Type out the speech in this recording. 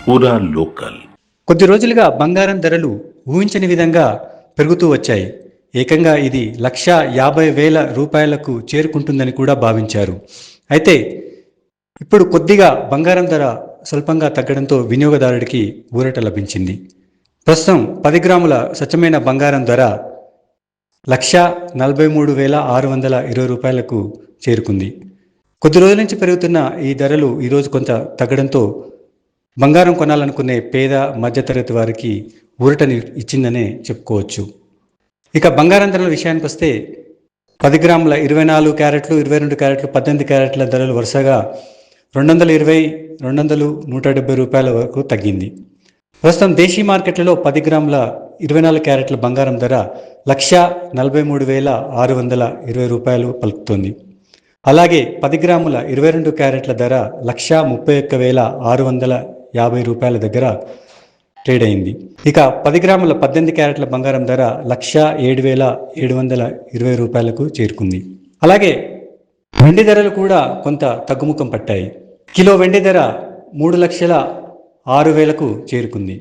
పూరా లోకల్. కొద్ది రోజులుగా బంగారం ధరలు ఊహించని విధంగా పెరుగుతూ వచ్చాయి. ఏకంగా ఇది 1,50,000 రూపాయలకు చేరుకుంటుందని కూడా భావించారు. అయితే ఇప్పుడు కొద్దిగా బంగారం ధర స్వల్పంగా తగ్గడంతో వినియోగదారుడికి ఊరట లభించింది. ప్రస్తుతం 10 గ్రాముల స్వచ్ఛమైన బంగారం ధర 1,43,620 రూపాయలకు చేరుకుంది. కొద్ది రోజుల నుంచి పెరుగుతున్న ఈ ధరలు ఈరోజు కొంత తగ్గడంతో బంగారం కొనాలనుకునే పేద మధ్యతరగతి వారికి ఊరటని ఇచ్చిందనే చెప్పుకోవచ్చు. ఇక బంగారం ధరల విషయానికి వస్తే 10 గ్రాముల 24 క్యారెట్లు, 22 క్యారెట్లు, 18 క్యారెట్ల ధరలు వరుసగా 220, 200, 170 రూపాయల వరకు తగ్గింది. ప్రస్తుతం దేశీ మార్కెట్లలో 10 గ్రాముల 24 క్యారెట్ల బంగారం ధర 1,43,620 రూపాయలు పలుకుతోంది. అలాగే 10 గ్రాముల 22 క్యారెట్ల ధర 1,31,650 రూపాయల దగ్గర ట్రేడ్ అయింది. ఇక 10 గ్రాముల 18 క్యారెట్ల బంగారం ధర 1,07,720 రూపాయలకు చేరుకుంది. అలాగే వెండి ధరలు కూడా కొంత తగ్గుముఖం పట్టాయి. కిలో వెండి ధర 3,06,000కు చేరుకుంది.